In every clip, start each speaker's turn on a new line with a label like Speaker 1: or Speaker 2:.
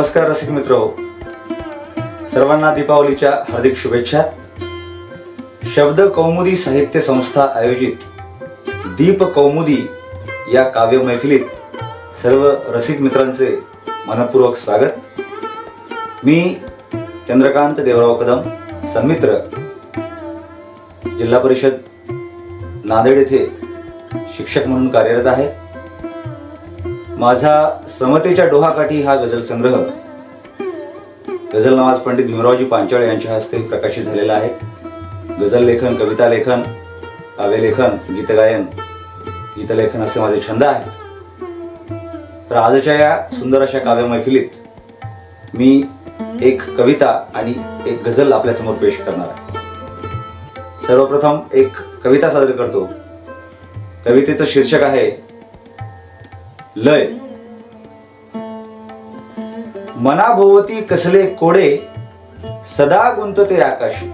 Speaker 1: नमस्कार रसिक मित्र, सर्वांना दीपावलीच्या हार्दिक शुभेच्छा। शब्द कौमुदी साहित्य संस्था आयोजित दीप कौमुदी या काव्य मैफिलीत सर्व रसिक मित्रांचे मनपूर्वक स्वागत। मी चंद्रकांत देवराव कदम, सन्मित्र, जिल्हा परिषद नांदेड येथे शिक्षक म्हणून कार्यरत आहे। माझा समतेच्या डोहाकाठी हा गझल संग्रह गझल नवाज पंडित भीमरावजी पांचाळ यांच्या हस्ते प्रकाशित झालेला आहे। गझल लेखन, कविता लेखन, काव्य लेखन, गीतलेखन असे माझे छंद आहेत। तर आजच्या या सुंदर अशा काव्य मैफिलीत मी एक कविता आणि एक गझल आपल्या समोर पेश करणार आहे। सर्वप्रथम एक कविता सादर करतो। कवितेचं शीर्षक आहे लय। मनाभोवती कसले कोडे सदा गुंतते आकाशी।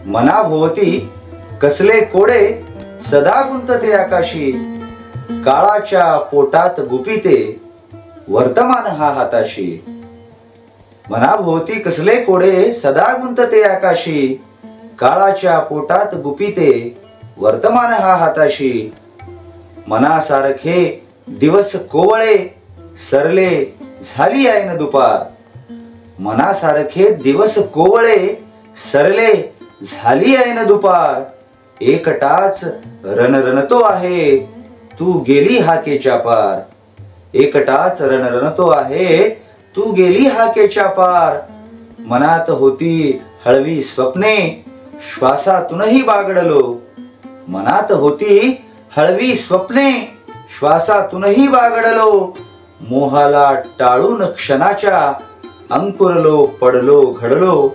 Speaker 1: मनाभोवती कसले कोडे सदा गुंतते आकाशी। काळाच्या पोटात गुपिते वर्तमान हा हाताशी। मनाभोवती कसले कोडे सदा गुंतते आकाशी। काळाच्या पोटात गुपिते वर्तमान हा हाताशी। मनासारखे दिवस कोवळे सरले झाली ऐन दुपार। मनासारखे दिवस कोवळे सरले झाली ऐन दुपार। एकटाच रणरणतो आहे तू गेली हाकेच्या पार। एकटाच रणरणतो आहे तू गेली हाकेच्या पार। मनात होती हळवी स्वप्ने श्वासातूनही बागडलो। मनात होती हळवी स्वप्ने श्वासातूनही बागडलो। मोहाला टाळून क्षणाच्या अंकुरलो पडलो घडलो।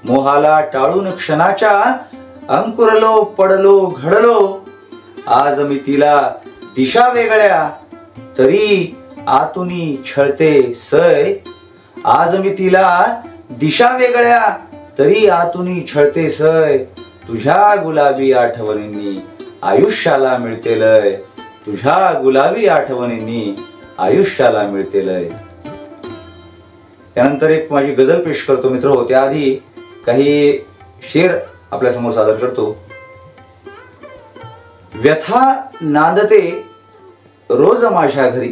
Speaker 1: मोहाला टाळून क्षणाच्या अंकुरलो पडलो घडलो। आज मी तिला दिशा वेगळ्या तरी आतुनी छळते सय। आज मी तिला दिशा वेगळ्या तरी आतुनी छळते सय। तुझ्या गुलाबी आठवणींनी आयुष्याला मिळते लय। तुझ्या गुलाबी आठवणींनी आयुष्याला मिळते लय। त्यानंतर एक माझी गझल पेश करतो मित्र। त्याआधी काही शेर आपल्या समोर सादर करतो। व्यथा नांदते रोज माझ्या घरी।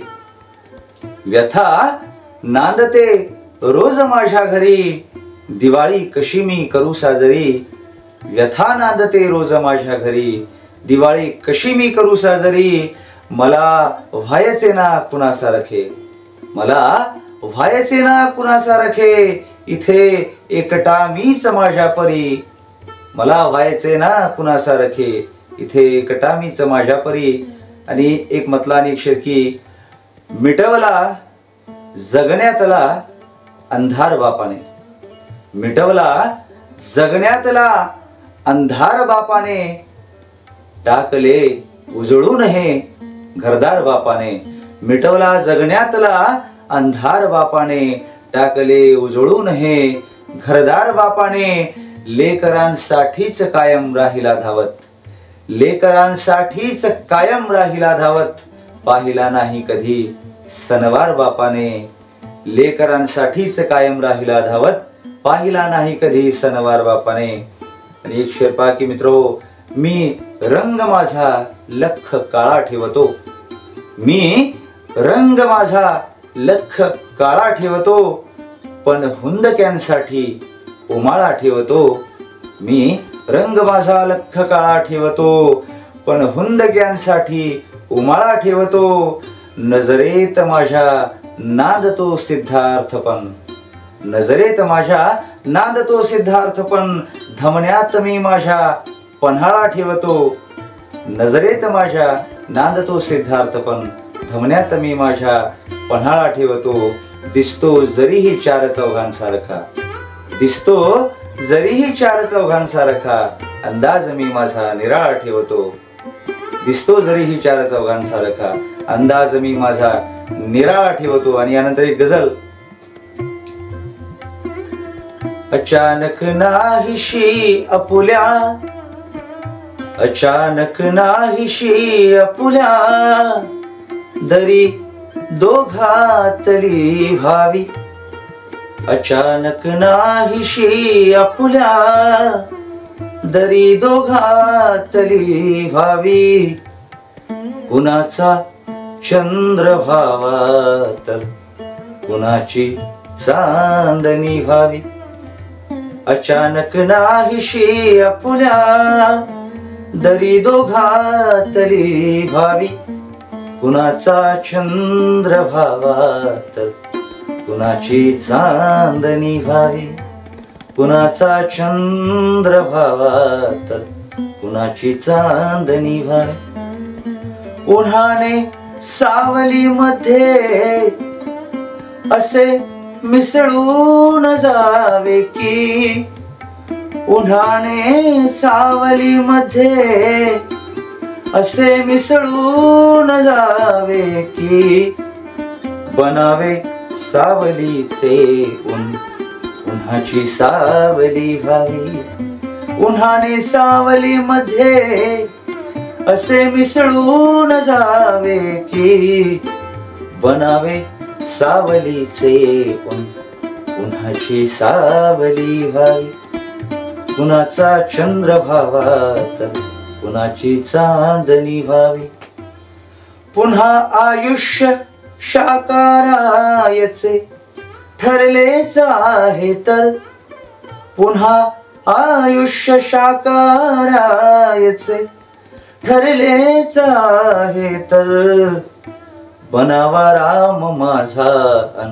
Speaker 1: व्यथा नांदते रोज माझ्या घरी। दिवाळी कशी मी करू साजरी। व्यथा नांदते रोज माझ्या घरी। दिवाळी कशी मी करू साजरी। मला व्हायचे ना कुणासारखे। मला व्हायचे ना कुणासारखे। इथे एकटा मीच माझ्या परी। मला व्हायचे ना कुणासारखे। इथे एकटा मीच माझ्या परी। आणि एक मतला आणि एक शेरकी। मिटवला जगण्यातला अंधार बापाने। मिटवला जगण्यातला अंधार बापाने। टाकले उजळून हे घरदार बापाने। मिटवला जगण्यातला अंधार बापाने। टाकले उजळून हे घरदार बापाने। लेकरांसाठीच कायम राहिला धावत। लेकरांसाठीच कायम राहिला धावत। पाहिला नाही कधी सणवार बापाने। लेकरांसाठीच कायम राहिला धावत। पाहिला नाही कधी सणवार बापाने। आणि एक शेर पहा की मित्रो। मी रंग माझा लख काळा ठेवतो। मी रंग माझा लख काळा ठेवतो। पण हुंदक्यांसाठी उमाळा ठेवतो। मी रंग माझा लख काळा ठेवतो। पण हुंदक्यांसाठी उमाळा ठेवतो। नजरेत माझ्या नांदतो सिद्धार्थ पण। नजरेत माझ्या नांदतो सिद्धार्थ पण। धमन्यात मी माझ्या पन्हाळा ठेवतो। नजरेत माझ्या नांदतो सिद्धार्थ पण। धमन्यात मी माझ्या पन्हाळा ठेवतो। दिसतो जरीही चार चौघांसारखा। दिसतो जरीही चार चौघांसारखा। अंदाज मी माझा निराळा ठेवतो। दिसतो जरीही चार चौघांसारखा। अंदाज मी माझा निराळा ठेवतो। आणि यानंतर एक गझल। अचानक नाहीशी आपुल्या। अचानक नाहीशी आपुल्या। दरी दोघातली व्हावी, अचानक नाहीशी आपुल्या दरी दोघातली व्हावी, कुणाचा चंद्र व्हावा तर कुणाची चांदणी व्हावी, अचानक नाहीशी आपुल्या दरी दोघातली व्हावी, कुणाचा चंद्र व्हावा तर कुणाची चांदणी व्हावी, कुणाचा चंद्र व्हावा तर कुणाची चांदणी व्हावी. उन्हाने सावलीमध्ये असे मिसळून जावे की, उन्हाने सावलीमध्ये असे मिसळून जावे की, बनावे सावलीचे ऊन उन्हाची सावली व्हावी, उन्हाने सावलीमध्ये असे मिसळून जावे की, बनावे सावलीचे ऊन उन्हाची सावली व्हावी, कुणाचा चंद्र व्हावा तर कुणाची चांदणी व्हावी. पुन्हा आयुष्य शाकारायचे ठरलेच आहे तर, पुन्हा आयुष्य शाकारायचे ठरलेच आहे तर, बनावा राम माझा अन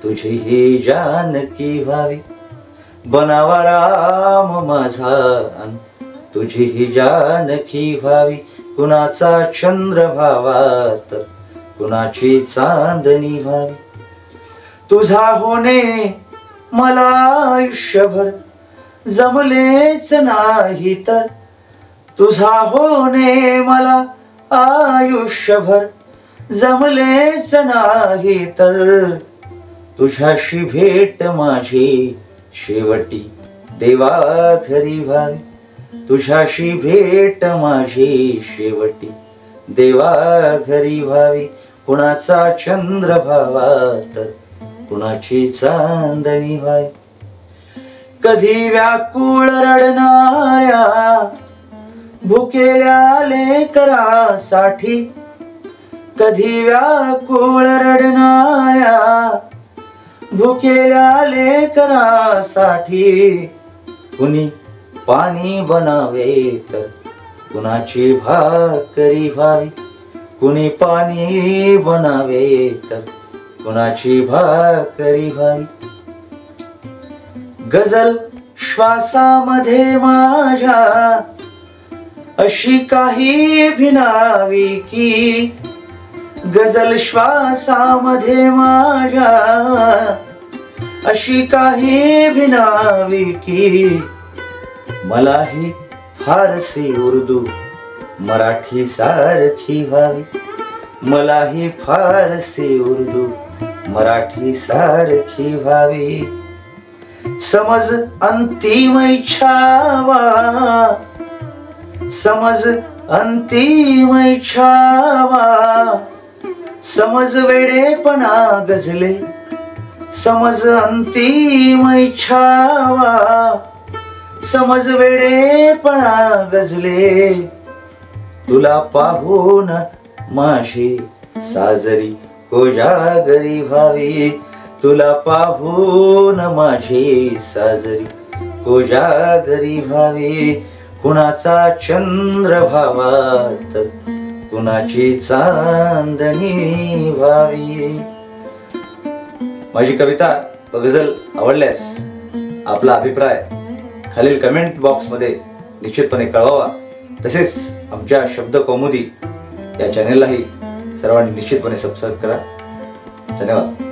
Speaker 1: तुझी ही जानकी व्हावी, बनावा राम माझा अन तुझी ही जानकी व्हावी, कुणाचा चंद्र व्हावा तर कुणाची चांदणी व्हावी. तुझा होणे मला आयुष्यभर जमलेच नाही तर, तुझा होणे मला आयुष्यभर जमलेच नाही तर, तुझ्याशी भेट माझी शेवटी देवा घरी व्हावी, तुझ्याशी भेट माझी शेवटी देवा घरी व्हावी, कुणाचा चंद्र व्हावा तर कुणाची चांदणी व्हावी. कधी व्याकुळ रडणाऱ्या भुकेल्या लेकरासाठी, कधी व्याकुळ रडणाऱ्या भुकेल्या लेकरासाठी, कुणी पाणी बनावे तर कुणाची भाकरी व्हावी, कुणी पाणी बनावे तर कुणाची भाकरी व्हावी. गझल श्वासामध्ये माझ्या अशी काही भिनावी की, गझल श्वासामध्ये माझ्या अशी काही भिनावी की, मलाही फारसी उर्दू मराठी सारखी व्हावी, मलाही फारसी उर्दू मराठी सारखी व्हावी. समज अंतिम इच्छावा, समज अंतिम इच्छावा, समज वेडेपणा गझले, समज अंतिम इच्छावा, समज वेडेपणा गझले, तुला पाहून माझी साजरी कोजागरी व्हावी, तुला पाहून माझी साजरी कोजागरी व्हावी, कुणाचा चंद्र व्हावा तर कुणाची चांदणी व्हावी. माझी कविता व गझल आवडल्यास आपला अभिप्राय खालील कमेंट बॉक्स मध्ये निश्चितपणे कळवावा. तसेच आमच्या शब्द कौमुदी या चॅनेललाही सर्वांनी निश्चितपणे सबस्क्राईब करा. धन्यवाद.